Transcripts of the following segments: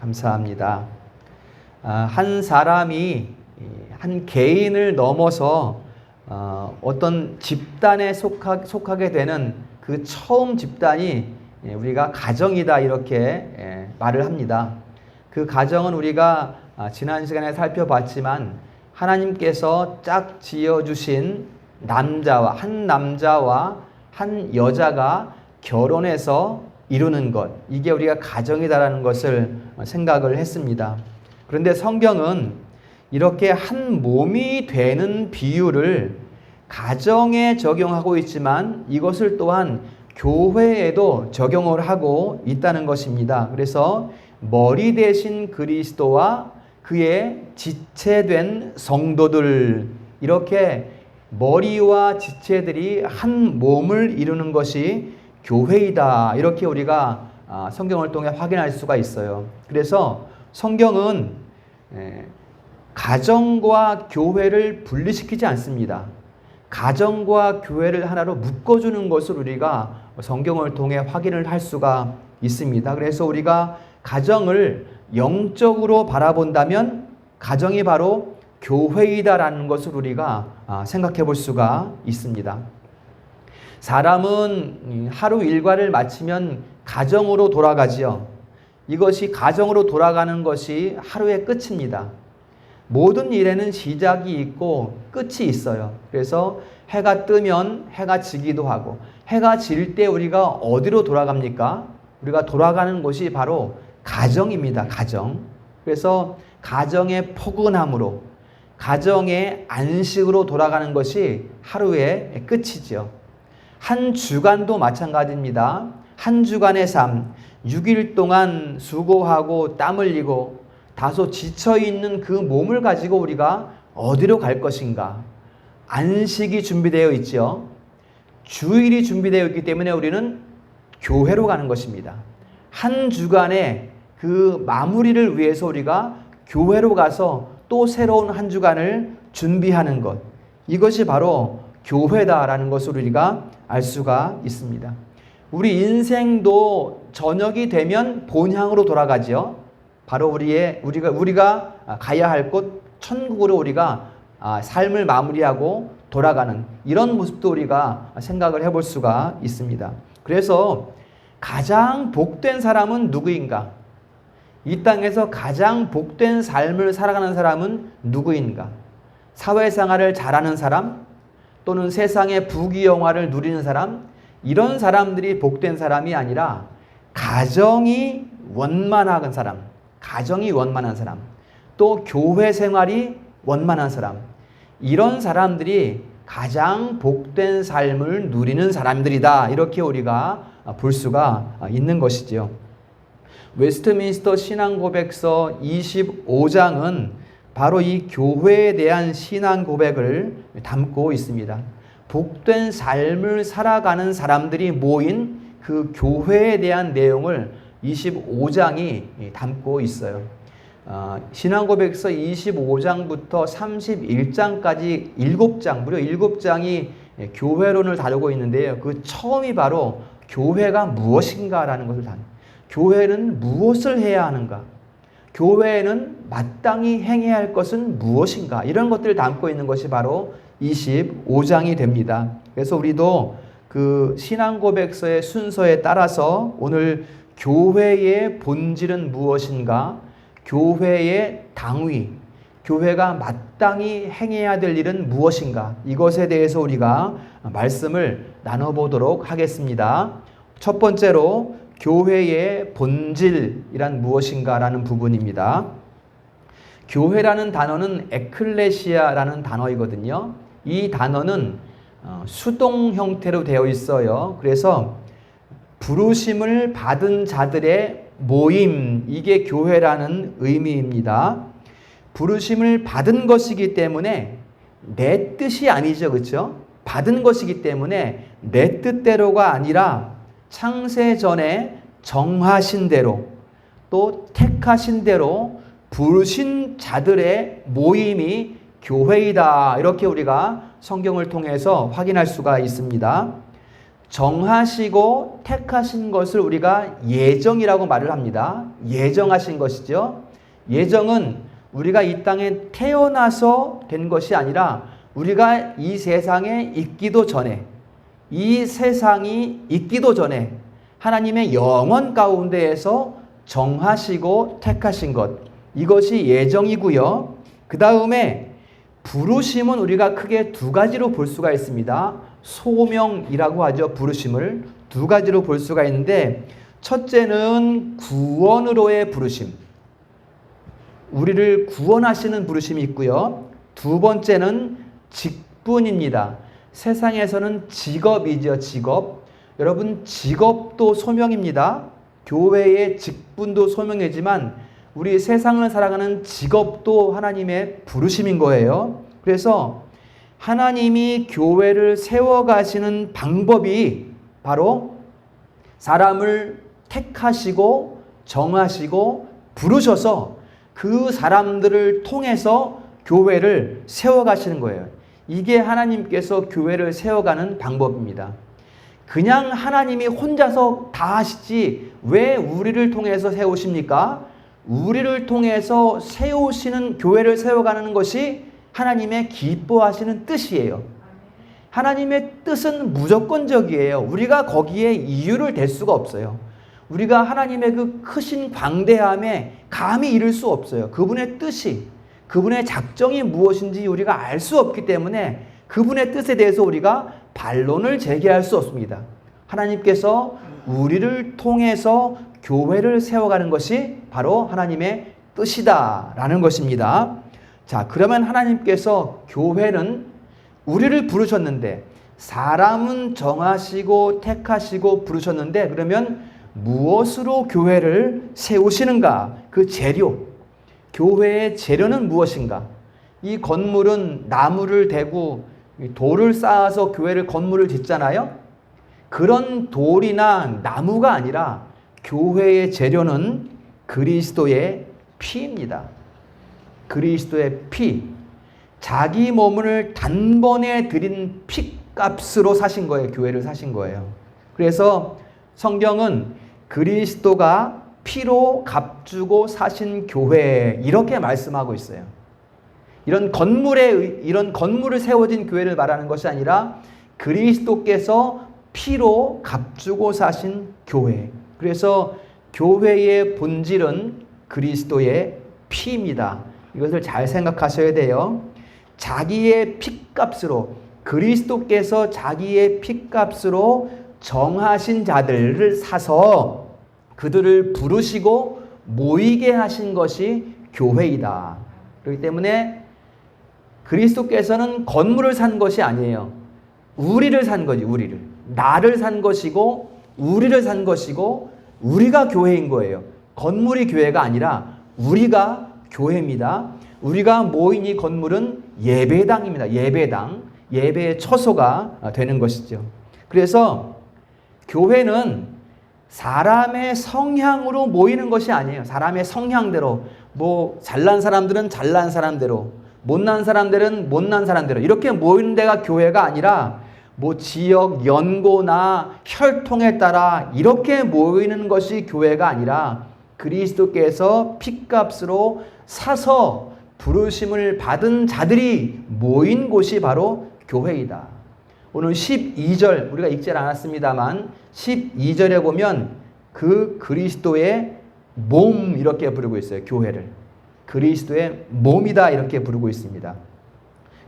감사합니다. 한 사람이 한 개인을 넘어서 어떤 집단에 속하게 되는 그 처음 집단이 우리가 가정이다 이렇게 말을 합니다. 그 가정은 우리가 지난 시간에 살펴봤지만 하나님께서 짝 지어주신 남자와 한 여자가 결혼해서 이루는 것, 이게 우리가 가정이다라는 것을 생각을 했습니다. 그런데 성경은 이렇게 한 몸이 되는 비유를 가정에 적용하고 있지만 이것을 또한 교회에도 적용을 하고 있다는 것입니다. 그래서 머리 대신 그리스도와 그의 지체된 성도들, 이렇게 머리와 지체들이 한 몸을 이루는 것이 교회이다, 이렇게 우리가 성경을 통해 확인할 수가 있어요. 그래서 성경은 가정과 교회를 분리시키지 않습니다. 가정과 교회를 하나로 묶어주는 것을 우리가 성경을 통해 확인을 할 수가 있습니다. 그래서 우리가 가정을 영적으로 바라본다면 가정이 바로 교회이다라는 것을 우리가 생각해 볼 수가 있습니다. 사람은 하루 일과를 마치면 가정으로 돌아가지요. 이것이 가정으로 돌아가는 것이 하루의 끝입니다. 모든 일에는 시작이 있고 끝이 있어요. 그래서 해가 뜨면 해가 지기도 하고, 해가 질 때 우리가 어디로 돌아갑니까? 우리가 돌아가는 곳이 바로 가정입니다. 가정. 그래서 가정의 포근함으로, 가정의 안식으로 돌아가는 것이 하루의 끝이죠. 한 주간도 마찬가지입니다. 한 주간의 삶, 6일 동안 수고하고 땀 흘리고 다소 지쳐있는 그 몸을 가지고 우리가 어디로 갈 것인가? 안식이 준비되어 있죠. 주일이 준비되어 있기 때문에 우리는 교회로 가는 것입니다. 한 주간의 그 마무리를 위해서 우리가 교회로 가서 또 새로운 한 주간을 준비하는 것, 이것이 바로 교회다라는 것을 우리가 알 수가 있습니다. 우리 인생도 저녁이 되면 본향으로 돌아가지요. 바로 우리가 가야 할 곳 천국으로 우리가 삶을 마무리하고 돌아가는 이런 모습도 우리가 생각을 해볼 수가 있습니다. 그래서 가장 복된 사람은 누구인가? 이 땅에서 가장 복된 삶을 살아가는 사람은 누구인가? 사회생활을 잘하는 사람, 또는 세상의 부귀영화를 누리는 사람, 이런 사람들이 복된 사람이 아니라 가정이 원만한 사람, 또 교회 생활이 원만한 사람, 이런 사람들이 가장 복된 삶을 누리는 사람들이다, 이렇게 우리가 볼 수가 있는 것이죠. 웨스트민스터 신앙고백서 25장은 바로 이 교회에 대한 신앙 고백을 담고 있습니다. 복된 삶을 살아가는 사람들이 모인 그 교회에 대한 내용을 25장이 담고 있어요. 신앙고백서 25장부터 31장까지 7장, 무려 7장이 교회론을 다루고 있는데요. 그 처음이 바로 교회가 무엇인가라는 것을 교회는 무엇을 해야 하는가? 교회에는 마땅히 행해야 할 것은 무엇인가? 이런 것들을 담고 있는 것이 바로 25장이 됩니다. 그래서 우리도 그 신앙고백서의 순서에 따라서 오늘 교회의 본질은 무엇인가? 교회의 당위, 교회가 마땅히 행해야 될 일은 무엇인가? 이것에 대해서 우리가 말씀을 나눠보도록 하겠습니다. 첫 번째로 교회의 본질이란 무엇인가라는 부분입니다. 교회라는 단어는 에클레시아라는 단어이거든요. 이 단어는 수동 형태로 되어 있어요. 그래서 부르심을 받은 자들의 모임, 이게 교회라는 의미입니다. 부르심을 받은 것이기 때문에 내 뜻이 아니죠, 그렇죠? 받은 것이기 때문에 내 뜻대로가 아니라 창세 전에 정하신 대로, 또 택하신 대로 부르신 자들의 모임이 교회이다, 이렇게 우리가 성경을 통해서 확인할 수가 있습니다. 정하시고 택하신 것을 우리가 예정이라고 말을 합니다. 예정하신 것이죠. 예정은 우리가 이 땅에 태어나서 된 것이 아니라 우리가 이 세상에 있기도 전에, 이 세상이 있기도 전에 하나님의 영원 가운데에서 정하시고 택하신 것, 이것이 예정이고요. 그 다음에 부르심은 우리가 크게 두 가지로 볼 수가 있습니다. 소명이라고 하죠. 부르심을 두 가지로 볼 수가 있는데, 첫째는 구원으로의 부르심, 우리를 구원하시는 부르심이 있고요. 두 번째는 직분입니다. 세상에서는 직업이죠. 직업. 여러분, 직업도 소명입니다. 교회의 직분도 소명이지만 우리 세상을 살아가는 직업도 하나님의 부르심인 거예요. 그래서 하나님이 교회를 세워가시는 방법이 바로 사람을 택하시고 정하시고 부르셔서 그 사람들을 통해서 교회를 세워가시는 거예요. 이게 하나님께서 교회를 세워가는 방법입니다. 그냥 하나님이 혼자서 다 하시지 왜 우리를 통해서 세우십니까? 우리를 통해서 세우시는 교회를 세워가는 것이 하나님의 기뻐하시는 뜻이에요. 하나님의 뜻은 무조건적이에요. 우리가 거기에 이유를 댈 수가 없어요. 우리가 하나님의 그 크신 광대함에 감히 이를 수 없어요. 그분의 뜻이, 그분의 작정이 무엇인지 우리가 알 수 없기 때문에 그분의 뜻에 대해서 우리가 반론을 제기할 수 없습니다. 하나님께서 우리를 통해서 교회를 세워가는 것이 바로 하나님의 뜻이다라는 것입니다. 자, 그러면 하나님께서 교회는 우리를 부르셨는데, 사람은 정하시고 택하시고 부르셨는데, 그러면 무엇으로 교회를 세우시는가? 그 재료, 교회의 재료는 무엇인가? 이 건물은 나무를 대고 돌을 쌓아서 교회를 건물을 짓잖아요. 그런 돌이나 나무가 아니라 교회의 재료는 그리스도의 피입니다. 그리스도의 피, 자기 몸을 단번에 드린 피값으로 사신 거예요. 교회를 사신 거예요. 그래서 성경은 그리스도가 피로 값주고 사신 교회, 이렇게 말씀하고 있어요. 이런 건물을 세워진 교회를 말하는 것이 아니라 그리스도께서 피로 값주고 사신 교회. 그래서 교회의 본질은 그리스도의 피입니다. 이것을 잘 생각하셔야 돼요. 자기의 피값으로, 그리스도께서 자기의 피값으로 정하신 자들을 사서 그들을 부르시고 모이게 하신 것이 교회이다. 그렇기 때문에 그리스도께서는 건물을 산 것이 아니에요. 우리를 산 거지, 우리를. 나를 산 것이고 우리를 산 것이고 우리가 교회인 거예요. 건물이 교회가 아니라 우리가 교회입니다. 우리가 모인 이 건물은 예배당입니다. 예배당, 예배의 처소가 되는 것이죠. 그래서 교회는 사람의 성향으로 모이는 것이 아니에요. 사람의 성향대로, 뭐 잘난 사람들은 잘난 사람대로, 못난 사람들은 못난 사람대로 이렇게 모이는 데가 교회가 아니라 뭐 지역 연고나 혈통에 따라 이렇게 모이는 것이 교회가 아니라 그리스도께서 핏값으로 사서 부르심을 받은 자들이 모인 곳이 바로 교회이다. 오늘 12절 우리가 읽지 않았습니다만 12절에 보면 그 그리스도의 몸 이렇게 부르고 있어요. 교회를. 그리스도의 몸이다 이렇게 부르고 있습니다.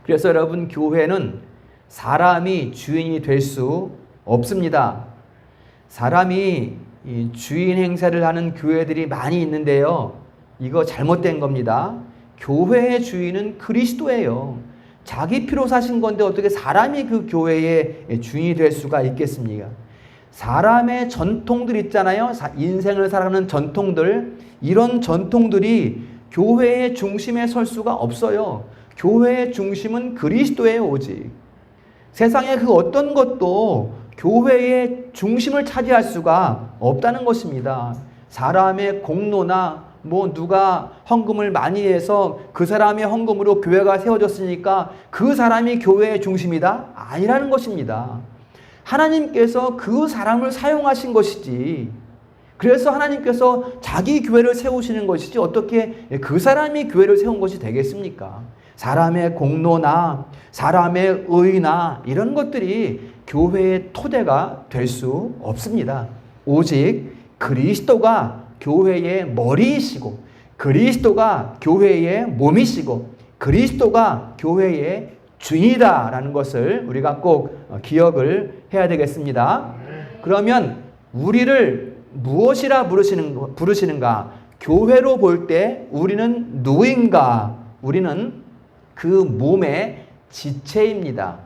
그래서 여러분, 교회는 사람이 주인이 될 수 없습니다. 사람이 주인 행세를 하는 교회들이 많이 있는데요. 이거 잘못된 겁니다. 교회의 주인은 그리스도예요. 자기 피로 사신 건데 어떻게 사람이 그 교회의 주인이 될 수가 있겠습니까? 사람의 전통들 있잖아요. 인생을 살아가는 전통들. 이런 전통들이 교회의 중심에 설 수가 없어요. 교회의 중심은 그리스도예요, 오직. 세상의 그 어떤 것도 교회의 중심을 차지할 수가 없다는 것입니다. 사람의 공로나 뭐 누가 헌금을 많이 해서 그 사람의 헌금으로 교회가 세워졌으니까 그 사람이 교회의 중심이다? 아니라는 것입니다. 하나님께서 그 사람을 사용하신 것이지. 그래서 하나님께서 자기 교회를 세우시는 것이지 어떻게 그 사람이 교회를 세운 것이 되겠습니까? 사람의 공로나 사람의 의나 이런 것들이 교회의 토대가 될 수 없습니다. 오직 그리스도가 교회의 머리이시고 그리스도가 교회의 몸이시고 그리스도가 교회의 주인이다라는 것을 우리가 꼭 기억을 해야 되겠습니다. 그러면 우리를 무엇이라 부르시는가? 교회로 볼 때 우리는 누구인가? 우리는 그 몸의 지체입니다.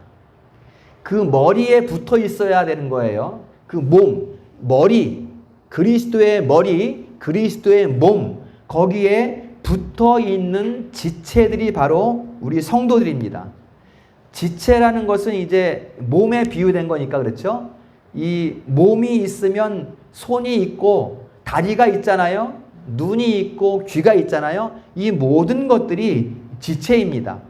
그 머리에 붙어 있어야 되는 거예요. 그 몸, 머리, 그리스도의 머리, 그리스도의 몸, 거기에 붙어 있는 지체들이 바로 우리 성도들입니다. 지체라는 것은 이제 몸에 비유된 거니까 그렇죠? 이 몸이 있으면 손이 있고 다리가 있잖아요. 눈이 있고 귀가 있잖아요. 이 모든 것들이 지체입니다.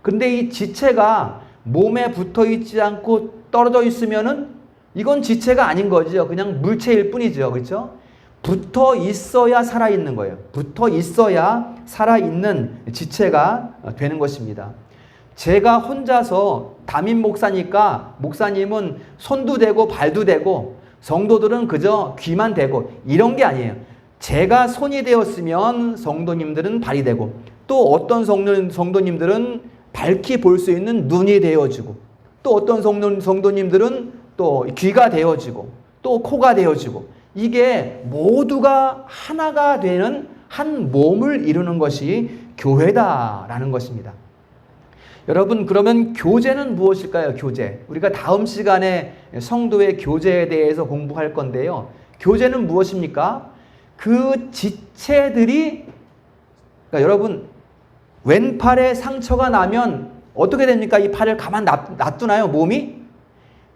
근데 이 지체가 몸에 붙어 있지 않고 떨어져 있으면은 이건 지체가 아닌 거죠. 그냥 물체일 뿐이죠. 그렇죠? 붙어 있어야 살아있는 거예요. 붙어 있어야 살아있는 지체가 되는 것입니다. 제가 혼자서 담임 목사니까 목사님은 손도 대고 발도 대고 성도들은 그저 귀만 대고 이런 게 아니에요. 제가 손이 되었으면 성도님들은 발이 되고 또 어떤 성도님들은 밝히 볼 수 있는 눈이 되어지고 또 어떤 성도님들은 또 귀가 되어지고 또 코가 되어지고 이게 모두가 하나가 되는 한 몸을 이루는 것이 교회다라는 것입니다. 여러분 그러면 교제는 무엇일까요? 교제. 우리가 다음 시간에 성도의 교제에 대해서 공부할 건데요. 교제는 무엇입니까? 그 지체들이 그러니까 여러분 왼팔에 상처가 나면 어떻게 됩니까? 이 팔을 가만 놔두나요? 몸이?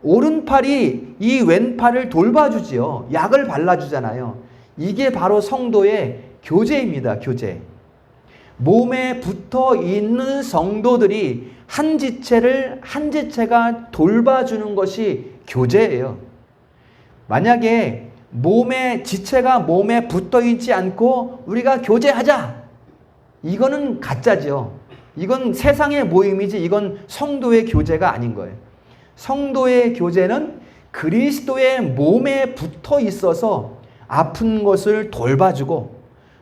오른팔이 이 왼팔을 돌봐주지요. 약을 발라주잖아요. 이게 바로 성도의 교제입니다. 교제. 몸에 붙어 있는 성도들이 한 지체를 한 지체가 돌봐주는 것이 교제예요. 만약에 몸에 지체가 몸에 붙어 있지 않고 우리가 교제하자. 이거는 가짜죠. 이건 세상의 모임이지 이건 성도의 교제가 아닌 거예요. 성도의 교제는 그리스도의 몸에 붙어 있어서 아픈 것을 돌봐주고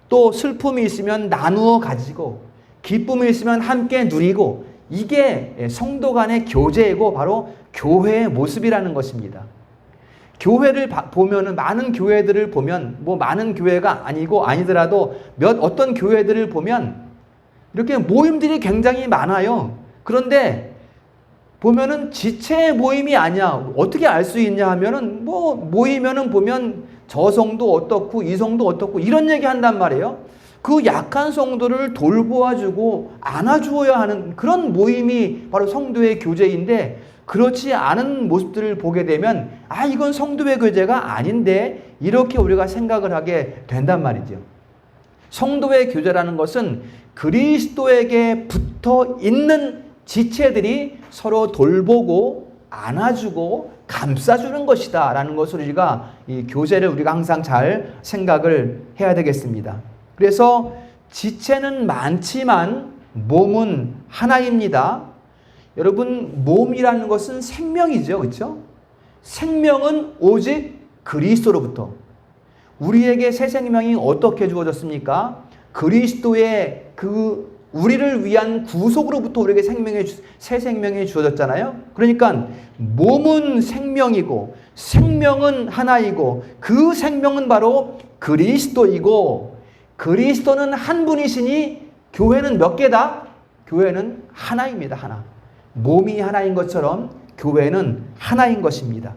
또 슬픔이 있으면 나누어 가지고 기쁨이 있으면 함께 누리고 이게 성도 간의 교제이고 바로 교회의 모습이라는 것입니다. 교회를 보면은 많은 교회들을 보면 뭐 많은 교회가 아니고 아니더라도 어떤 교회들을 보면 이렇게 모임들이 굉장히 많아요. 그런데 보면은 지체의 모임이 아니야. 어떻게 알 수 있냐 하면은 뭐 모이면은 보면 저 성도 어떻고 이 성도 어떻고 이런 얘기 한단 말이에요. 그 약한 성도를 돌보아주고 안아주어야 하는 그런 모임이 바로 성도의 교제인데 그렇지 않은 모습들을 보게 되면 아 이건 성도의 교제가 아닌데 이렇게 우리가 생각을 하게 된단 말이죠. 성도의 교제라는 것은 그리스도에게 붙어 있는 지체들이 서로 돌보고 안아주고 감싸주는 것이다 라는 것을 우리가 이 교제를 우리가 항상 잘 생각을 해야 되겠습니다. 그래서 지체는 많지만 몸은 하나입니다. 여러분 몸이라는 것은 생명이죠. 그렇죠? 생명은 오직 그리스도로부터 우리에게 새 생명이 어떻게 주어졌습니까? 그리스도의 그 우리를 위한 구속으로부터 우리에게 새 생명이 주어졌잖아요. 그러니까 몸은 생명이고 생명은 하나이고 그 생명은 바로 그리스도이고 그리스도는 한 분이시니 교회는 몇 개다? 교회는 하나입니다. 하나. 몸이 하나인 것처럼 교회는 하나인 것입니다.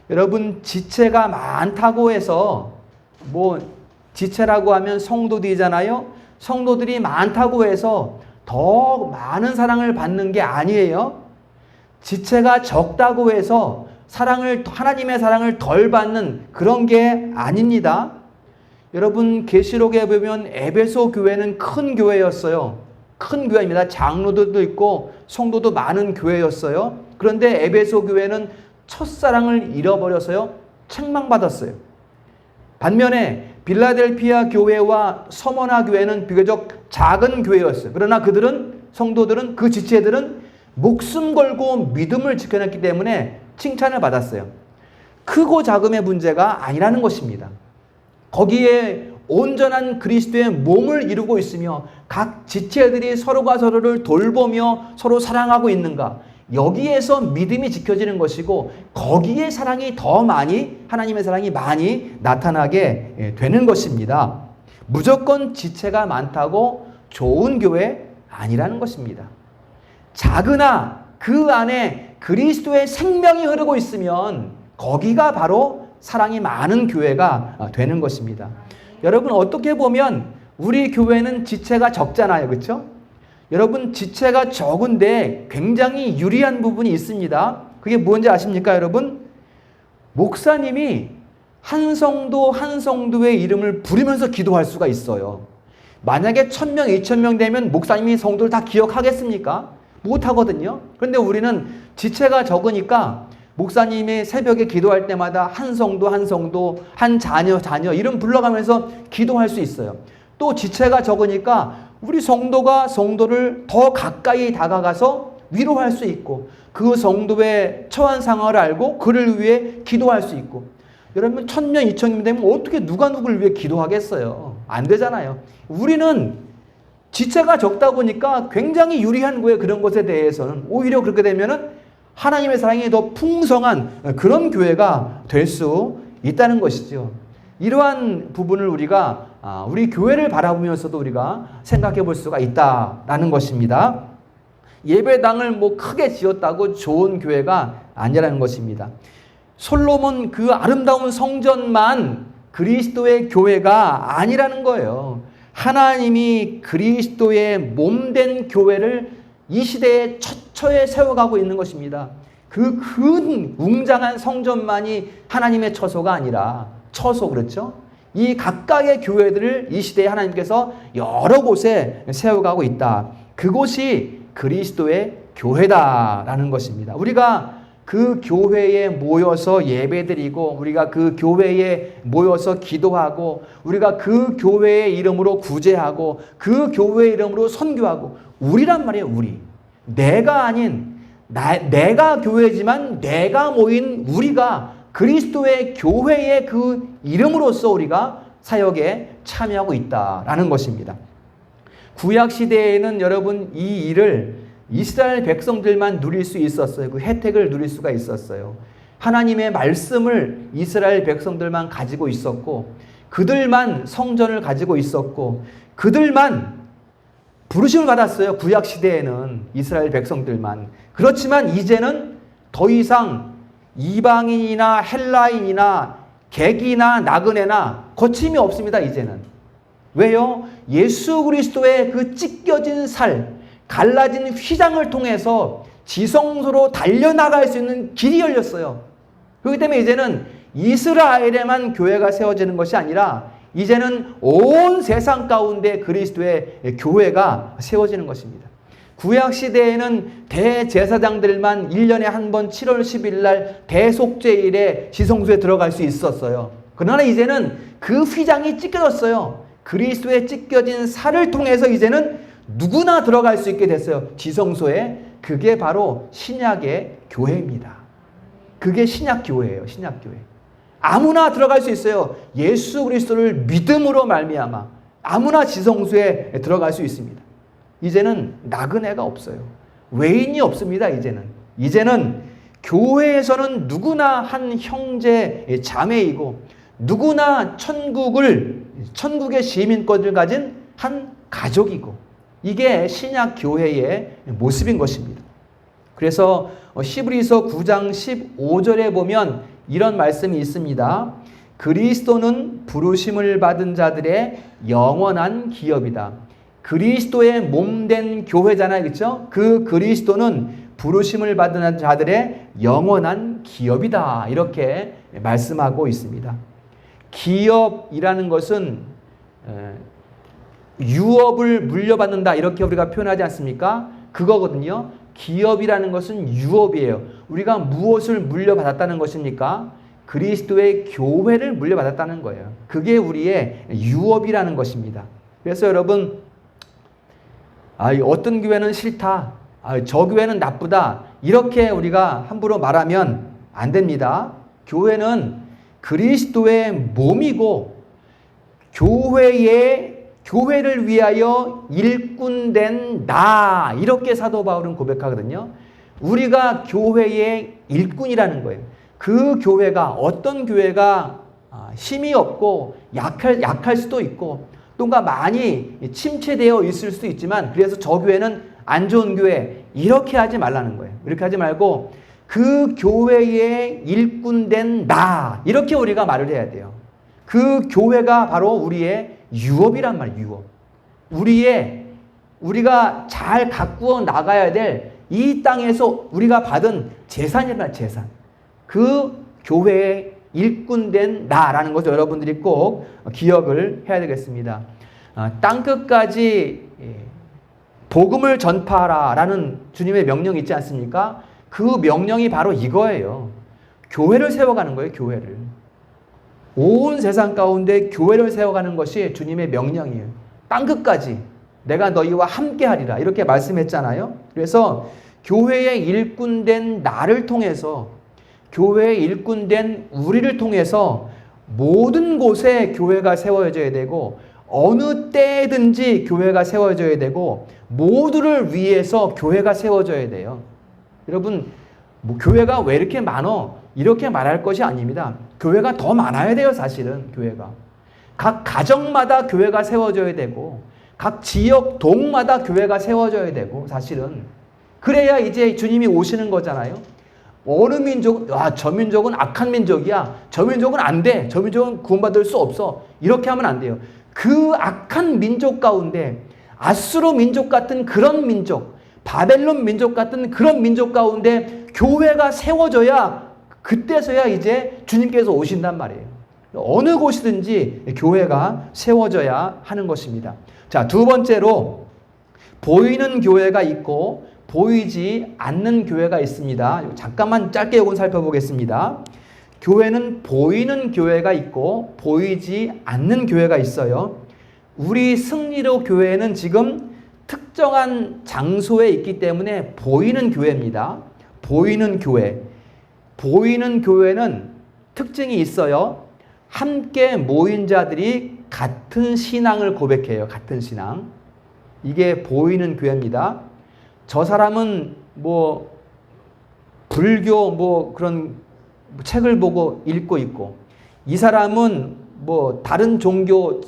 여러분 지체가 많다고 해서 뭐 지체라고 하면 성도들이잖아요. 성도들이 많다고 해서 더 많은 사랑을 받는 게 아니에요. 지체가 적다고 해서 하나님의 사랑을 덜 받는 그런 게 아닙니다. 여러분 계시록에 보면 에베소 교회는 큰 교회였어요. 큰 교회입니다. 장로들도 있고 성도도 많은 교회였어요. 그런데 에베소 교회는 첫사랑을 잃어버려서요 책망받았어요. 반면에 빌라델피아 교회와 서머나 교회는 비교적 작은 교회였어요. 그러나 성도들은, 그 지체들은 목숨 걸고 믿음을 지켜냈기 때문에 칭찬을 받았어요. 크고 작음의 문제가 아니라는 것입니다. 거기에 온전한 그리스도의 몸을 이루고 있으며 각 지체들이 서로가 서로를 돌보며 서로 사랑하고 있는가, 여기에서 믿음이 지켜지는 것이고 거기에 사랑이 더 많이, 하나님의 사랑이 많이 나타나게 되는 것입니다. 무조건 지체가 많다고 좋은 교회 아니라는 것입니다. 작으나 그 안에 그리스도의 생명이 흐르고 있으면 거기가 바로 사랑이 많은 교회가 되는 것입니다. 여러분, 어떻게 보면 우리 교회는 지체가 적잖아요. 그렇죠? 여러분, 지체가 적은데 굉장히 유리한 부분이 있습니다. 그게 뭔지 아십니까, 여러분? 목사님이 한 성도 한 성도의 이름을 부르면서 기도할 수가 있어요. 만약에 1000명, 2000명 되면 목사님이 성도를 다 기억하겠습니까? 못하거든요. 그런데 우리는 지체가 적으니까 목사님이 새벽에 기도할 때마다 한 성도, 한 자녀 이름 불러가면서 기도할 수 있어요. 또 지체가 적으니까 우리 성도가 성도를 더 가까이 다가가서 위로할 수 있고 그 성도의 처한 상황을 알고 그를 위해 기도할 수 있고. 여러분, 1000명, 2000명 되면 어떻게 누가 누구를 위해 기도하겠어요? 안 되잖아요. 우리는 지체가 적다 보니까 굉장히 유리한 거예요. 그런 것에 대해서는. 오히려 그렇게 되면은 하나님의 사랑이 더 풍성한 그런 교회가 될 수 있다는 것이죠. 이러한 부분을 우리가 우리 교회를 바라보면서도 우리가 생각해 볼 수가 있다라는 것입니다. 예배당을 크게 지었다고 좋은 교회가 아니라는 것입니다. 솔로몬 그 아름다운 성전만 그리스도의 교회가 아니라는 거예요. 하나님이 그리스도의 몸된 교회를 이 시대에 처처에 세워가고 있는 것입니다. 그 큰 웅장한 성전만이 하나님의 처소가 아니라 처소, 그렇죠? 이 각각의 교회들을 이 시대에 하나님께서 여러 곳에 세워가고 있다. 그곳이 그리스도의 교회다라는 것입니다. 우리가 그 교회에 모여서 예배드리고 우리가 그 교회에 모여서 기도하고 우리가 그 교회의 이름으로 구제하고 그 교회의 이름으로 선교하고, 우리란 말이에요. 우리. 내가 아닌 내가 교회지만 내가 모인 우리가 그리스도의 교회의 그 이름으로서 우리가 사역에 참여하고 있다라는 것입니다. 구약 시대에는 여러분 이 일을 이스라엘 백성들만 누릴 수 있었어요. 그 혜택을 누릴 수가 있었어요. 하나님의 말씀을 이스라엘 백성들만 가지고 있었고 그들만 성전을 가지고 있었고 그들만 부르심을 받았어요. 구약 시대에는 이스라엘 백성들만. 그렇지만 이제는 더 이상 이방인이나 헬라인이나 객이나 나그네나 거침이 없습니다. 이제는. 왜요? 예수 그리스도의 그 찢겨진 살, 갈라진 휘장을 통해서 지성소로 달려나갈 수 있는 길이 열렸어요. 그렇기 때문에 이제는 이스라엘에만 교회가 세워지는 것이 아니라 이제는 온 세상 가운데 그리스도의 교회가 세워지는 것입니다. 구약 시대에는 대제사장들만 1년에 한 번 7월 10일 날 대속죄일에 지성소에 들어갈 수 있었어요. 그러나 이제는 그 휘장이 찢겨졌어요. 그리스도의 찢겨진 살을 통해서 이제는 누구나 들어갈 수 있게 됐어요. 지성소에. 그게 바로 신약의 교회입니다. 그게 신약교회예요. 신약교회. 아무나 들어갈 수 있어요. 예수 그리스도를 믿음으로 말미암아 아무나 지성소에 들어갈 수 있습니다. 이제는 나그네가 없어요. 외인이 없습니다. 이제는 교회에서는 누구나 한 형제 자매이고 누구나 천국의 시민권을 가진 한 가족이고, 이게 신약 교회의 모습인 것입니다. 그래서 히브리서 9장 15절에 보면 이런 말씀이 있습니다. 그리스도는 부르심을 받은 자들의 영원한 기업이다. 그리스도의 몸된 교회잖아요. 그렇죠? 그 그리스도는 부르심을 받은 자들의 영원한 기업이다. 이렇게 말씀하고 있습니다. 기업이라는 것은 유업을 물려받는다 이렇게 우리가 표현하지 않습니까? 그거거든요. 기업이라는 것은 유업이에요. 우리가 무엇을 물려받았다는 것입니까? 그리스도의 교회를 물려받았다는 거예요. 그게 우리의 유업이라는 것입니다. 그래서 여러분, 어떤 교회는 싫다, 저 교회는 나쁘다, 이렇게 우리가 함부로 말하면 안 됩니다. 교회는 그리스도의 몸이고 교회를 위하여 일꾼된 나, 이렇게 사도 바울은 고백하거든요. 우리가 교회의 일꾼이라는 거예요. 그 교회가, 어떤 교회가 힘이 없고 약할 수도 있고 또가 많이 침체되어 있을 수도 있지만, 그래서 저 교회는 안 좋은 교회, 이렇게 하지 말라는 거예요. 이렇게 하지 말고 그 교회의 일꾼된 나, 이렇게 우리가 말을 해야 돼요. 그 교회가 바로 우리의 유업이란 말이에요. 유업. 우리가 잘 가꾸어 나가야 될 이 땅에서 우리가 받은 재산이란 재산. 그 교회의 일꾼된 나라는 것을 여러분들이 꼭 기억을 해야 되겠습니다. 땅끝까지 복음을 전파하라라는 주님의 명령이 있지 않습니까? 그 명령이 바로 이거예요. 교회를 세워가는 거예요. 교회를. 온 세상 가운데 교회를 세워가는 것이 주님의 명령이에요. 땅끝까지 내가 너희와 함께하리라, 이렇게 말씀했잖아요. 그래서 교회의 일꾼된 나를 통해서, 교회의 일꾼된 우리를 통해서 모든 곳에 교회가 세워져야 되고, 어느 때든지 교회가 세워져야 되고, 모두를 위해서 교회가 세워져야 돼요. 여러분, 교회가 왜 이렇게 많어? 이렇게 말할 것이 아닙니다. 교회가 더 많아야 돼요, 사실은. 교회가. 각 가정마다 교회가 세워져야 되고, 각 지역 동마다 교회가 세워져야 되고, 사실은. 그래야 이제 주님이 오시는 거잖아요. 어느 민족, 저 민족은 악한 민족이야, 저 민족은 안 돼, 저 민족은 구원받을 수 없어, 이렇게 하면 안 돼요. 그 악한 민족 가운데, 아수르 민족 같은 그런 민족, 바벨론 민족 같은 그런 민족 가운데 교회가 세워져야, 그때서야 이제 주님께서 오신단 말이에요. 어느 곳이든지 교회가 세워져야 하는 것입니다. 자, 두 번째로 보이는 교회가 있고 보이지 않는 교회가 있습니다. 잠깐만 짧게 이건 살펴보겠습니다. 교회는 보이는 교회가 있고 보이지 않는 교회가 있어요. 우리 승리로 교회는 지금 특정한 장소에 있기 때문에 보이는 교회입니다. 보이는 교회. 보이는 교회는 특징이 있어요. 함께 모인 자들이 같은 신앙을 고백해요. 같은 신앙. 이게 보이는 교회입니다. 저 사람은 불교 그런 책을 보고 읽고 있고, 이 사람은 다른 종교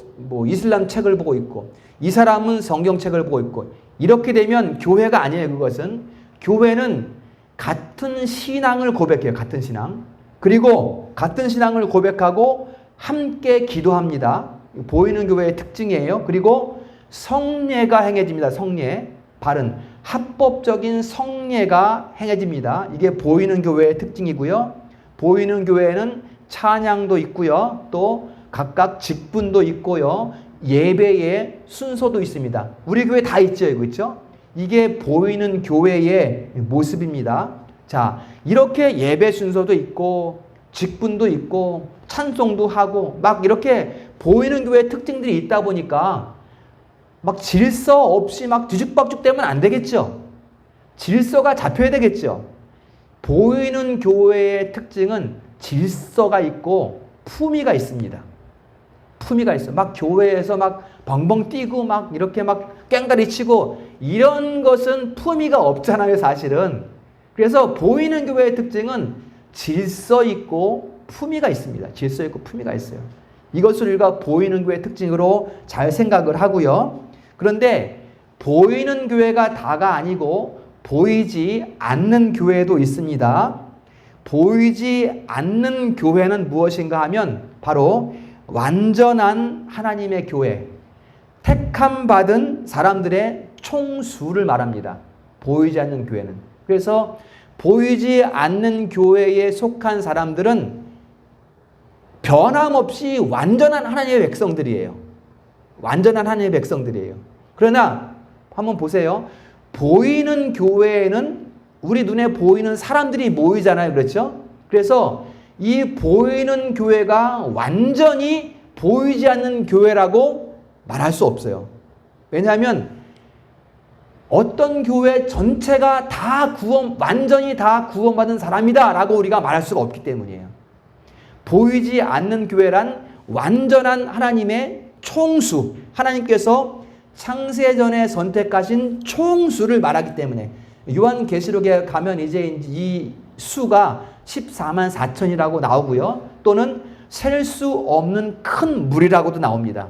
이슬람 책을 보고 있고, 이 사람은 성경책을 보고 있고, 이렇게 되면 교회가 아니에요. 그것은. 교회는 같은 신앙을 고백해요. 같은 신앙. 그리고 같은 신앙을 고백하고 함께 기도합니다. 보이는 교회의 특징이에요. 그리고 성례가 행해집니다. 성례. 바른 합법적인 성례가 행해집니다. 이게 보이는 교회의 특징이고요. 보이는 교회는 찬양도 있고요. 또 각각 직분도 있고요. 예배의 순서도 있습니다. 우리 교회 다 있죠. 이거 있죠? 이게 보이는 교회의 모습입니다. 자, 이렇게 예배 순서도 있고 직분도 있고 찬송도 하고 막 이렇게 보이는 교회의 특징들이 있다 보니까 막 질서 없이 막 뒤죽박죽 되면 안 되겠죠. 질서가 잡혀야 되겠죠. 보이는 교회의 특징은 질서가 있고 품위가 있습니다. 품위가 있어. 막 교회에서 막 벙벙 뛰고 막 이렇게 막 깽가리 치고 이런 것은 품위가 없잖아요, 사실은. 그래서 보이는 교회의 특징은 질서 있고 품위가 있습니다. 질서 있고 품위가 있어요. 이것을 우리가 보이는 교회의 특징으로 잘 생각을 하고요. 그런데 보이는 교회가 다가 아니고 보이지 않는 교회도 있습니다. 보이지 않는 교회는 무엇인가 하면 바로 완전한 하나님의 교회, 택함 받은 사람들의 총수를 말합니다. 보이지 않는 교회는. 그래서 보이지 않는 교회에 속한 사람들은 변함없이 완전한 하나님의 백성들이에요. 완전한 하나님의 백성들이에요. 그러나 한번 보세요. 보이는 교회에는 우리 눈에 보이는 사람들이 모이잖아요. 그렇죠? 그래서 이 보이는 교회가 완전히 보이지 않는 교회라고 말할 수 없어요. 왜냐하면 어떤 교회 전체가 다 완전히 다 구원받은 사람이다 라고 우리가 말할 수가 없기 때문이에요. 보이지 않는 교회란 완전한 하나님의 총수, 하나님께서 창세전에 선택하신 총수를 말하기 때문에 요한계시록에 가면 이제 이 수가 14만 4천이라고 나오고요. 또는 셀 수 없는 큰 물이라고도 나옵니다.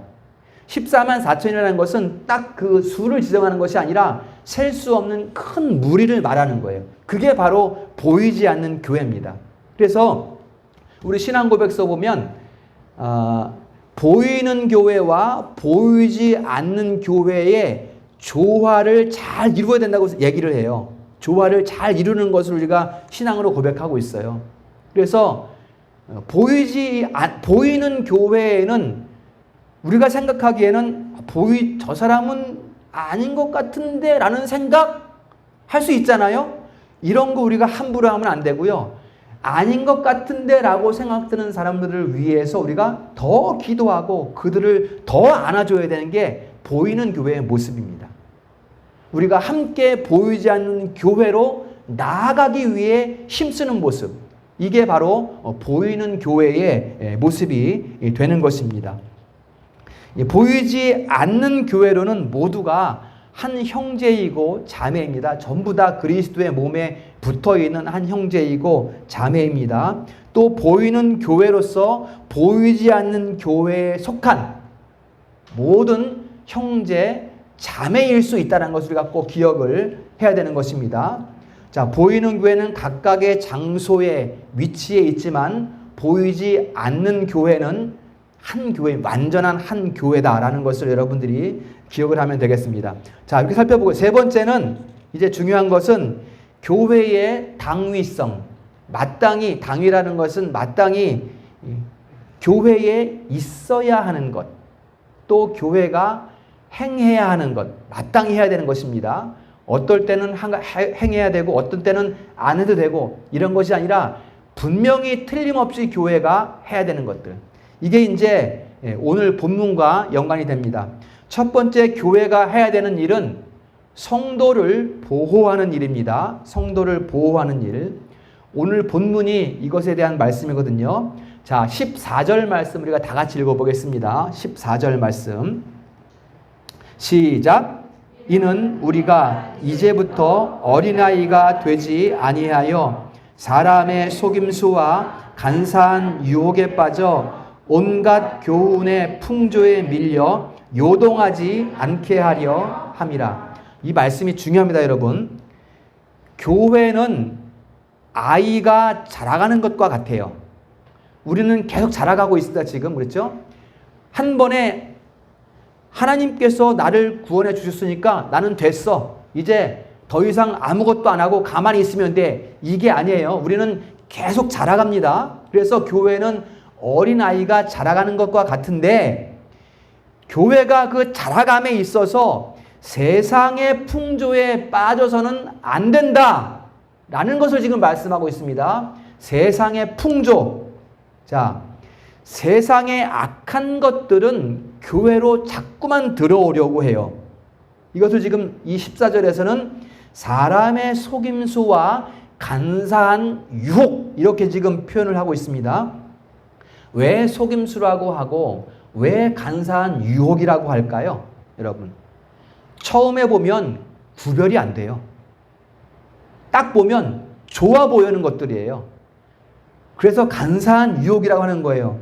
14만 4천이라는 것은 딱 그 수를 지정하는 것이 아니라 셀 수 없는 큰 무리를 말하는 거예요. 그게 바로 보이지 않는 교회입니다. 그래서 우리 신앙고백서 보면 보이는 교회와 보이지 않는 교회의 조화를 잘 이루어야 된다고 얘기를 해요. 조화를 잘 이루는 것을 우리가 신앙으로 고백하고 있어요. 그래서 보이는 교회에는 우리가 생각하기에는 저 사람은 아닌 것 같은데 라는 생각 할 수 있잖아요. 이런 거 우리가 함부로 하면 안 되고요. 아닌 것 같은데 라고 생각드는 사람들을 위해서 우리가 더 기도하고 그들을 더 안아줘야 되는 게 보이는 교회의 모습입니다. 우리가 함께 보이지 않는 교회로 나아가기 위해 힘쓰는 모습, 이게 바로 보이는 교회의 모습이 되는 것입니다. 보이지 않는 교회로는 모두가 한 형제이고 자매입니다. 전부 다 그리스도의 몸에 붙어있는 한 형제이고 자매입니다. 또 보이는 교회로서 보이지 않는 교회에 속한 모든 형제, 자매일 수 있다는 것을 우리가 꼭 기억을 해야 되는 것입니다. 자, 보이는 교회는 각각의 장소에 위치해 있지만 보이지 않는 교회는 한 교회, 완전한 한 교회다라는 것을 여러분들이 기억을 하면 되겠습니다. 자, 이렇게 살펴보고 세 번째는 이제 중요한 것은 교회의 당위성. 당위라는 것은 마땅히 교회에 있어야 하는 것, 또 교회가 행해야 하는 것, 마땅히 해야 되는 것입니다. 어떨 때는 행해야 되고 어떤 때는 안 해도 되고 이런 것이 아니라 분명히 틀림없이 교회가 해야 되는 것들. 이게 이제 오늘 본문과 연관이 됩니다. 첫 번째 교회가 해야 되는 일은 성도를 보호하는 일입니다. 성도를 보호하는 일. 오늘 본문이 이것에 대한 말씀이거든요. 자, 14절 말씀 우리가 다 같이 읽어보겠습니다. 14절 말씀. 시작. 이는 우리가 이제부터 어린아이가 되지 아니하여 사람의 속임수와 간사한 유혹에 빠져 온갖 교훈의 풍조에 밀려 요동하지 않게 하려 함이라. 이 말씀이 중요합니다, 여러분. 교회는 아이가 자라가는 것과 같아요. 우리는 계속 자라가고 있습니다, 지금. 그렇죠? 한 번에 하나님께서 나를 구원해 주셨으니까 나는 됐어. 이제 더 이상 아무것도 안 하고 가만히 있으면 돼. 이게 아니에요. 우리는 계속 자라갑니다. 그래서 교회는 어린아이가 자라가는 것과 같은데 교회가 그 자라감에 있어서 세상의 풍조에 빠져서는 안 된다 라는 것을 지금 말씀하고 있습니다. 세상의 풍조. 자, 세상의 악한 것들은 교회로 자꾸만 들어오려고 해요. 이것을 지금 이 14절에서는 사람의 속임수와 간사한 유혹, 이렇게 지금 표현을 하고 있습니다. 왜 속임수라고 하고 왜 간사한 유혹이라고 할까요? 여러분, 처음에 보면 구별이 안 돼요. 딱 보면 좋아 보이는 것들이에요. 그래서 간사한 유혹이라고 하는 거예요.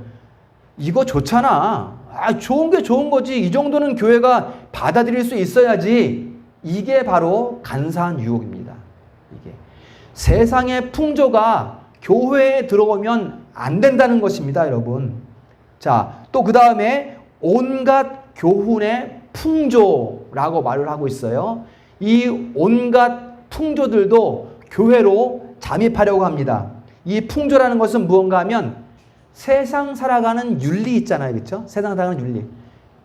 이거 좋잖아. 좋은 게 좋은 거지. 이 정도는 교회가 받아들일 수 있어야지. 이게 바로 간사한 유혹입니다. 이게 세상의 풍조가 교회에 들어오면 안 된다는 것입니다, 여러분. 자, 또 그 다음에 온갖 교훈의 풍조라고 말을 하고 있어요. 이 온갖 풍조들도 교회로 잠입하려고 합니다. 이 풍조라는 것은 무언가 하면 세상 살아가는 윤리 있잖아요. 그렇죠? 세상 살아가는 윤리.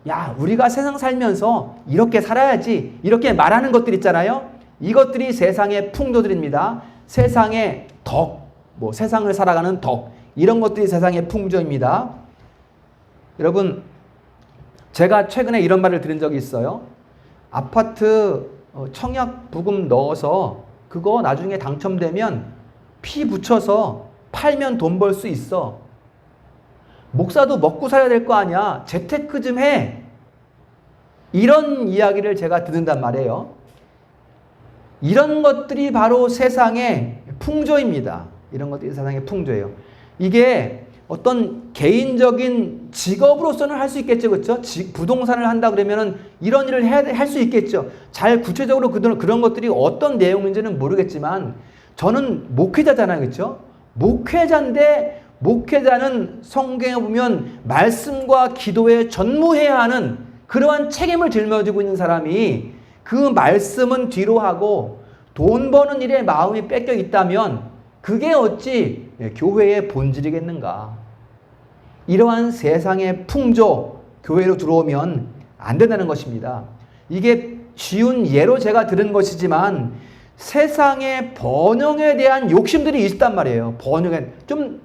야, 우리가 세상 살면서 이렇게 살아야지. 이렇게 말하는 것들 있잖아요. 이것들이 세상의 풍조들입니다. 세상의 덕, 세상을 살아가는 덕, 이런 것들이 세상의 풍조입니다. 여러분, 제가 최근에 이런 말을 들은 적이 있어요. 아파트 청약 부금 넣어서 그거 나중에 당첨되면 피 붙여서 팔면 돈 벌 수 있어. 목사도 먹고 살아야 될 거 아니야. 재테크 좀 해. 이런 이야기를 제가 듣는단 말이에요. 이런 것들이 바로 세상의 풍조입니다. 이런 것들이 세상의 풍조예요. 이게 어떤 개인적인 직업으로서는 할 수 있겠죠. 그렇죠? 부동산을 한다 그러면은 이런 일을 할 수 있겠죠. 잘 구체적으로 그런 것들이 어떤 내용인지는 모르겠지만 저는 목회자잖아요. 그렇죠? 목회자인데 목회자는 성경에 보면 말씀과 기도에 전무해야 하는 그러한 책임을 짊어지고 있는 사람이 그 말씀은 뒤로 하고 돈 버는 일에 마음이 뺏겨 있다면 그게 어찌 교회의 본질이겠는가. 이러한 세상의 풍조, 교회로 들어오면 안 된다는 것입니다. 이게 쉬운 예로 제가 들은 것이지만 세상의 번영에 대한 욕심들이 있단 말이에요. 번영에 좀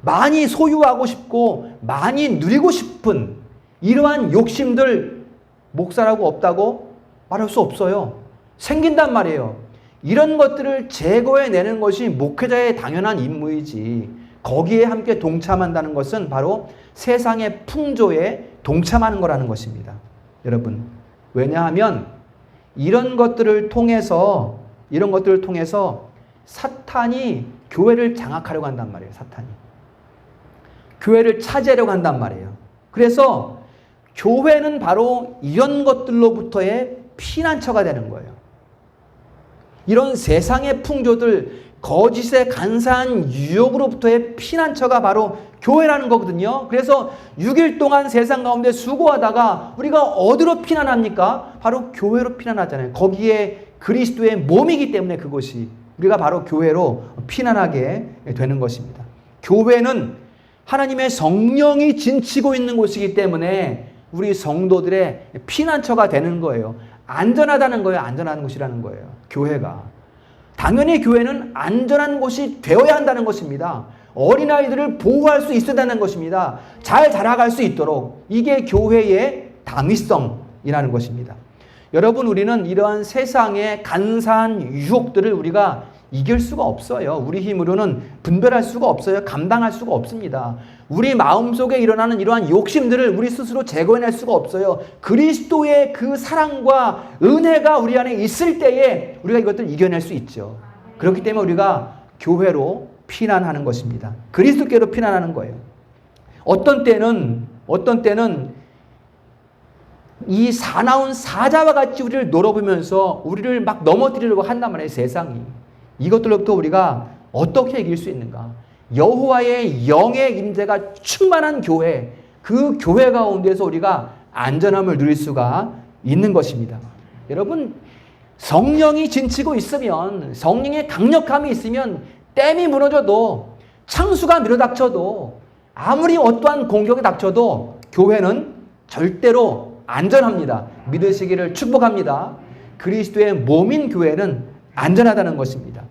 많이 소유하고 싶고 많이 누리고 싶은 이러한 욕심들 목사라고 없다고 말할 수 없어요. 생긴단 말이에요. 이런 것들을 제거해내는 것이 목회자의 당연한 임무이지 거기에 함께 동참한다는 것은 바로 세상의 풍조에 동참하는 거라는 것입니다. 여러분, 왜냐하면 이런 것들을 통해서 사탄이 교회를 장악하려고 한단 말이에요. 사탄이. 교회를 차지하려고 한단 말이에요. 그래서 교회는 바로 이런 것들로부터의 피난처가 되는 거예요. 이런 세상의 풍조들, 거짓의 간사한 유혹으로부터의 피난처가 바로 교회라는 거거든요. 그래서 6일 동안 세상 가운데 수고하다가 우리가 어디로 피난합니까? 바로 교회로 피난하잖아요. 거기에 그리스도의 몸이기 때문에 그것이 우리가 바로 교회로 피난하게 되는 것입니다. 교회는 하나님의 성령이 진치고 있는 곳이기 때문에 우리 성도들의 피난처가 되는 거예요. 안전하다는 거예요. 안전한 곳이라는 거예요. 교회가. 당연히 교회는 안전한 곳이 되어야 한다는 것입니다. 어린아이들을 보호할 수 있어야 한다는 것입니다. 잘 자라갈 수 있도록. 이게 교회의 당위성이라는 것입니다. 여러분, 우리는 이러한 세상의 간사한 유혹들을 우리가 이길 수가 없어요. 우리 힘으로는 분별할 수가 없어요. 감당할 수가 없습니다. 우리 마음속에 일어나는 이러한 욕심들을 우리 스스로 제거해낼 수가 없어요. 그리스도의 그 사랑과 은혜가 우리 안에 있을 때에 우리가 이것들을 이겨낼 수 있죠. 그렇기 때문에 우리가 교회로 피난하는 것입니다. 그리스도께로 피난하는 거예요. 어떤 때는 이 사나운 사자와 같이 우리를 놀아보면서 우리를 막 넘어뜨리려고 한단 말이에요. 세상이. 이것들로부터 우리가 어떻게 이길 수 있는가? 여호와의 영의 임재가 충만한 교회, 그 교회 가운데서 우리가 안전함을 누릴 수가 있는 것입니다. 여러분, 성령이 진치고 있으면, 성령의 강력함이 있으면 댐이 무너져도, 창수가 밀어닥쳐도, 아무리 어떠한 공격이 닥쳐도 교회는 절대로 안전합니다. 믿으시기를 축복합니다. 그리스도의 몸인 교회는 안전하다는 것입니다.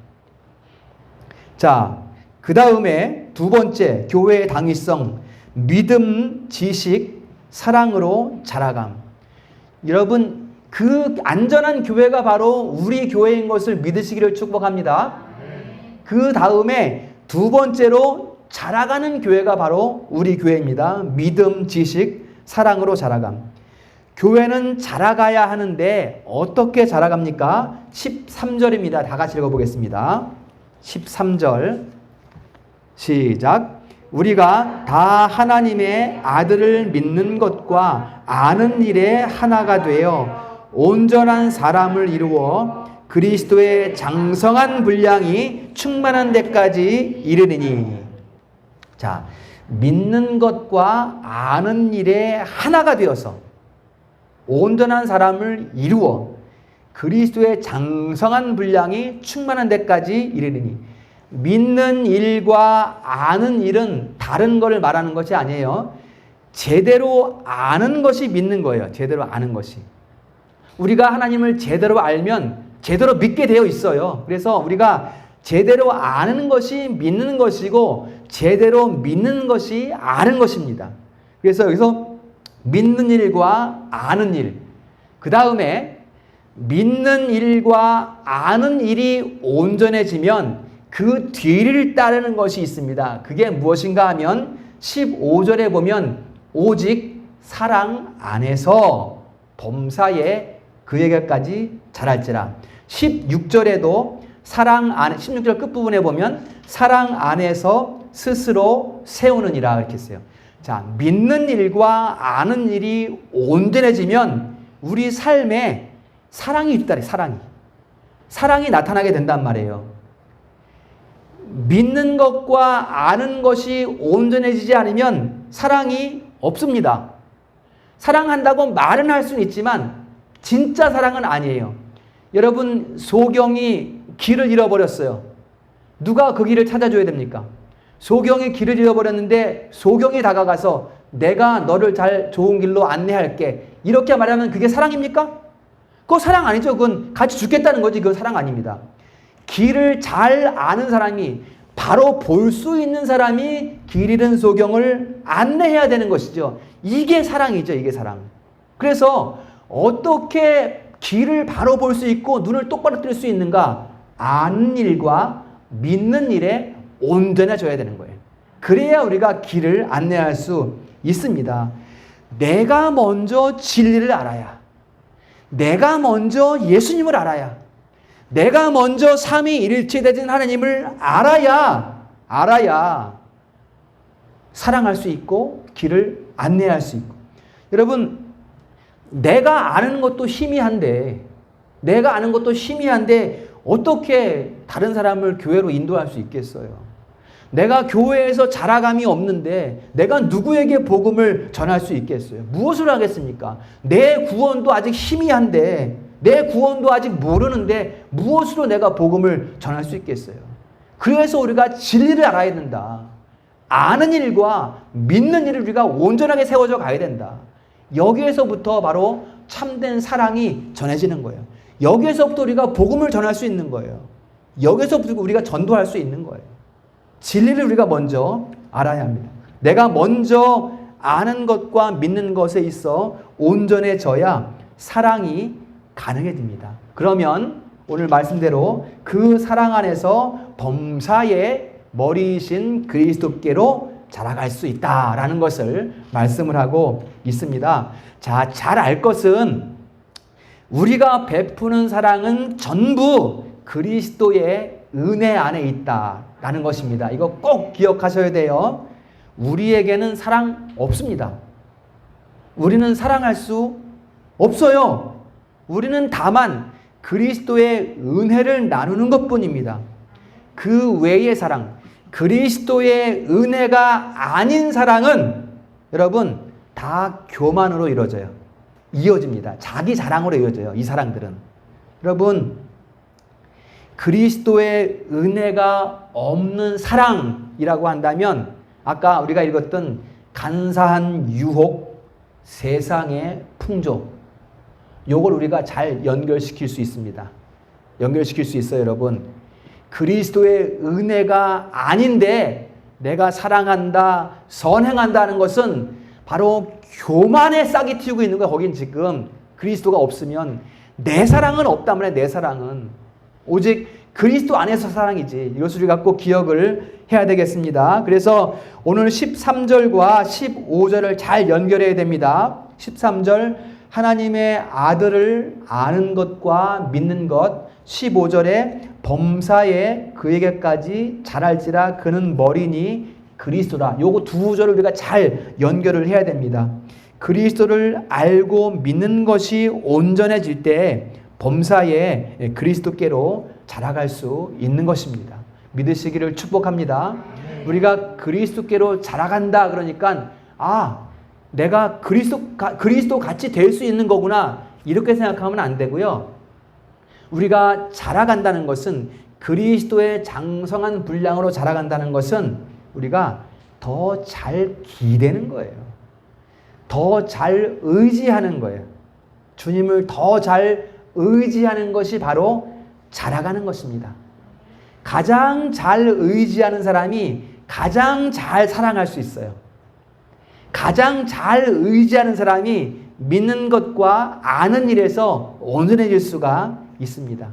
자, 그 다음에 두 번째 교회의 당위성, 믿음, 지식, 사랑으로 자라감. 여러분, 그 안전한 교회가 바로 우리 교회인 것을 믿으시기를 축복합니다. 그 다음에 두 번째로 자라가는 교회가 바로 우리 교회입니다. 믿음, 지식, 사랑으로 자라감. 교회는 자라가야 하는데 어떻게 자라갑니까? 13절입니다. 다 같이 읽어보겠습니다. 13절 시작. 우리가 다 하나님의 아들을 믿는 것과 아는 일에 하나가 되어 온전한 사람을 이루어 그리스도의 장성한 분량이 충만한 데까지 이르리니. 자, 믿는 것과 아는 일에 하나가 되어서 온전한 사람을 이루어 그리스도의 장성한 분량이 충만한 데까지 이르리니. 믿는 일과 아는 일은 다른 것을 말하는 것이 아니에요. 제대로 아는 것이 믿는 거예요. 제대로 아는 것이. 우리가 하나님을 제대로 알면 제대로 믿게 되어 있어요. 그래서 우리가 제대로 아는 것이 믿는 것이고 제대로 믿는 것이 아는 것입니다. 그래서 여기서 믿는 일과 아는 일, 그 다음에 믿는 일과 아는 일이 온전해지면 그 뒤를 따르는 것이 있습니다. 그게 무엇인가 하면 15절에 보면 오직 사랑 안에서 범사에 그에게까지 자랄지라. 16절에도 사랑 안에 16절 끝부분에 보면 사랑 안에서 스스로 세우느니라 이렇게 했어요. 자, 믿는 일과 아는 일이 온전해지면 우리 삶에 사랑이 있다. 사랑이 나타나게 된단 말이에요. 믿는 것과 아는 것이 온전해지지 않으면 사랑이 없습니다. 사랑한다고 말은 할 수는 있지만 진짜 사랑은 아니에요. 여러분, 소경이 길을 잃어버렸어요. 누가 그 길을 찾아줘야 됩니까? 소경이 길을 잃어버렸는데 소경이 다가가서 내가 너를 잘 좋은 길로 안내할게, 이렇게 말하면 그게 사랑입니까? 그거 사랑 아니죠. 그건 같이 죽겠다는 거지. 그건 사랑 아닙니다. 길을 잘 아는 사람이, 바로 볼 수 있는 사람이 길 잃은 소경을 안내해야 되는 것이죠. 이게 사랑이죠. 이게 사랑. 그래서 어떻게 길을 바로 볼 수 있고 눈을 똑바로 뜰 수 있는가? 아는 일과 믿는 일에 온전해져야 되는 거예요. 그래야 우리가 길을 안내할 수 있습니다. 내가 먼저 진리를 알아야, 내가 먼저 예수님을 알아야, 내가 먼저 삼위일체되신 하나님을 알아야 사랑할 수 있고 길을 안내할 수 있고. 여러분, 내가 아는 것도 희미한데 어떻게 다른 사람을 교회로 인도할 수 있겠어요? 내가 교회에서 자라감이 없는데 내가 누구에게 복음을 전할 수 있겠어요? 무엇을 하겠습니까? 내 구원도 아직 희미한데, 내 구원도 아직 모르는데 무엇으로 내가 복음을 전할 수 있겠어요? 그래서 우리가 진리를 알아야 된다. 아는 일과 믿는 일을 우리가 온전하게 세워져 가야 된다. 여기에서부터 바로 참된 사랑이 전해지는 거예요. 여기에서부터 우리가 복음을 전할 수 있는 거예요. 여기서부터 우리가 전도할 수 있는 거예요. 진리를 우리가 먼저 알아야 합니다. 내가 먼저 아는 것과 믿는 것에 있어 온전해져야 사랑이 가능해집니다. 그러면 오늘 말씀대로 그 사랑 안에서 범사의 머리이신 그리스도께로 자라갈 수 있다라는 것을 말씀을 하고 있습니다. 자, 잘 알 것은 우리가 베푸는 사랑은 전부 그리스도의 은혜 안에 있다라는 것입니다. 이거 꼭 기억하셔야 돼요. 우리에게는 사랑 없습니다. 우리는 사랑할 수 없어요. 우리는 다만 그리스도의 은혜를 나누는 것뿐입니다. 그 외의 사랑, 그리스도의 은혜가 아닌 사랑은 여러분 다 교만으로 이어집니다. 자기 자랑으로 이어져요. 이 사랑들은. 여러분, 그리스도의 은혜가 없는 사랑이라고 한다면 아까 우리가 읽었던 간사한 유혹, 세상의 풍조, 요걸 우리가 잘 연결시킬 수 있습니다. 연결시킬 수 있어요, 여러분. 그리스도의 은혜가 아닌데 내가 사랑한다, 선행한다는 것은 바로 교만에 싹이 틔우고 있는 거야. 거긴 지금 그리스도가 없으면 내 사랑은 없단 말이야. 내 사랑은 오직 그리스도 안에서 사랑이지. 이것을 우리가 꼭 기억을 해야 되겠습니다. 그래서 오늘 13절과 15절을 잘 연결해야 됩니다. 13절 하나님의 아들을 아는 것과 믿는 것, 15절에 범사에 그에게까지 자랄지라 그는 머리니 그리스도라. 요거 두 구절을 우리가 잘 연결을 해야 됩니다. 그리스도를 알고 믿는 것이 온전해질 때 범사에 그리스도께로 자라갈 수 있는 것입니다. 믿으시기를 축복합니다. 우리가 그리스도께로 자라간다 그러니까 내가 그리스도 같이 될 수 있는 거구나 이렇게 생각하면 안 되고요. 우리가 자라간다는 것은 그리스도의 장성한 분량으로 자라간다는 것은 우리가 더 잘 기대는 거예요. 더 잘 의지하는 거예요. 주님을 더 잘 의지하는 것이 바로 자라가는 것입니다. 가장 잘 의지하는 사람이 가장 잘 사랑할 수 있어요. 가장 잘 의지하는 사람이 믿는 것과 아는 일에서 온전해질 수가 있습니다.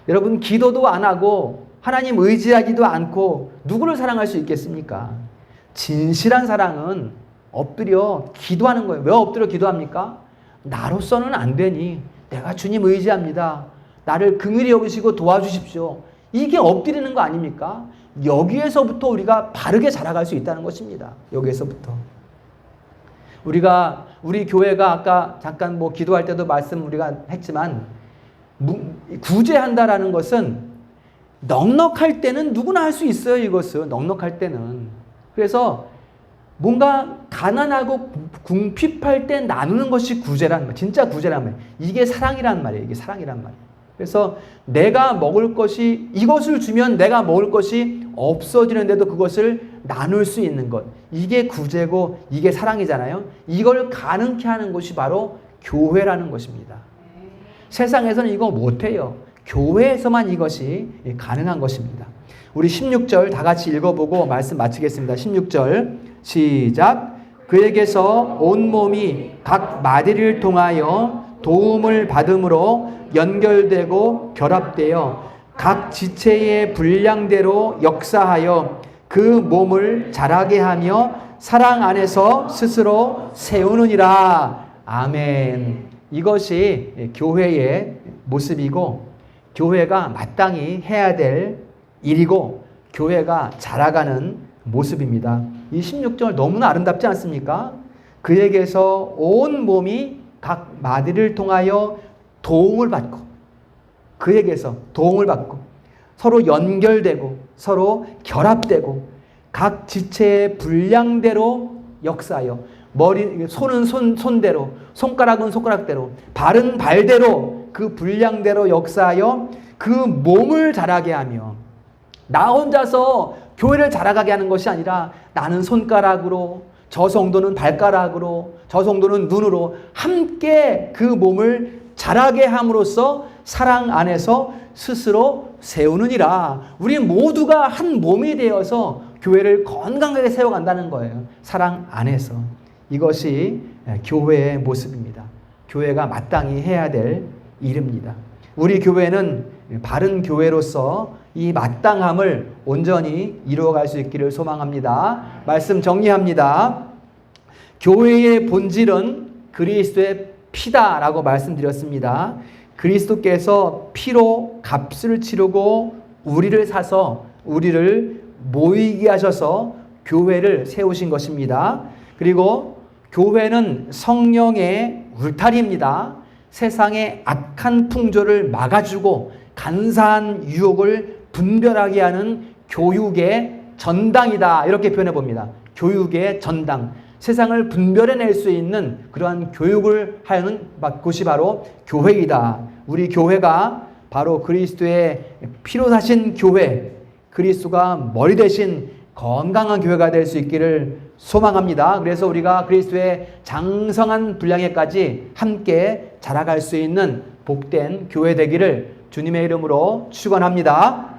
여러분, 기도도 안 하고 하나님 의지하지도 않고 누구를 사랑할 수 있겠습니까? 진실한 사랑은 엎드려 기도하는 거예요. 왜 엎드려 기도합니까? 나로서는 안 되니 내가 주님 의지합니다. 나를 긍휼히 여기시고 도와주십시오. 이게 엎드리는 거 아닙니까? 여기에서부터 우리가 바르게 자라갈 수 있다는 것입니다. 여기에서부터. 우리 교회가 아까 잠깐 기도할 때도 말씀 우리가 했지만, 구제한다라는 것은 넉넉할 때는 누구나 할 수 있어요. 이것은 넉넉할 때는. 그래서 뭔가 가난하고 궁핍할 때 나누는 것이 구제란 말, 진짜 구제란 말. 이게 사랑이란 말이에요. 이게 사랑이란 말이에요. 그래서 내가 먹을 것이, 이것을 주면 내가 먹을 것이 없어지는데도 그것을 나눌 수 있는 것. 이게 구제고 이게 사랑이잖아요. 이걸 가능케 하는 것이 바로 교회라는 것입니다. 세상에서는 이거 못해요. 교회에서만 이것이 가능한 것입니다. 우리 16절 다 같이 읽어보고 말씀 마치겠습니다. 16절 시작. 그에게서 온몸이 각 마디를 통하여 도움을 받음으로 연결되고 결합되어 각 지체의 분량대로 역사하여 그 몸을 자라게 하며 사랑 안에서 스스로 세우느니라. 아멘. 이것이 교회의 모습이고 교회가 마땅히 해야 될 일이고 교회가 자라가는 모습입니다. 이 16절 너무나 아름답지 않습니까? 그에게서 온 몸이 각 마디를 통하여 도움을 받고, 그에게서 도움을 받고 서로 연결되고 서로 결합되고 각 지체의 분량대로 역사하여, 손은 손대로, 손가락은 손가락대로, 발은 발대로, 그 분량대로 역사하여 그 몸을 자라게 하며, 나 혼자서 교회를 자라가게 하는 것이 아니라 나는 손가락으로, 저 성도는 발가락으로, 저 성도는 눈으로 함께 그 몸을 자라게 함으로써 사랑 안에서 스스로 세우느니라. 우리 모두가 한 몸이 되어서 교회를 건강하게 세워간다는 거예요. 사랑 안에서. 이것이 교회의 모습입니다. 교회가 마땅히 해야 될 일입니다. 우리 교회는 바른 교회로서 이 마땅함을 온전히 이루어갈 수 있기를 소망합니다. 말씀 정리합니다. 교회의 본질은 그리스도의 피다라고 말씀드렸습니다. 그리스도께서 피로 값을 치르고 우리를 사서 우리를 모이게 하셔서 교회를 세우신 것입니다. 그리고 교회는 성령의 울타리입니다. 세상의 악한 풍조를 막아주고 간사한 유혹을 분별하게 하는 교육의 전당이다. 이렇게 표현해 봅니다. 교육의 전당. 세상을 분별해낼 수 있는 그러한 교육을 하는 곳이 바로 교회이다. 우리 교회가 바로 그리스도의 피로 사신 교회, 그리스도가 머리 대신 건강한 교회가 될 수 있기를 소망합니다. 그래서 우리가 그리스도의 장성한 분량에까지 함께 자라갈 수 있는 복된 교회 되기를 주님의 이름으로 축원합니다.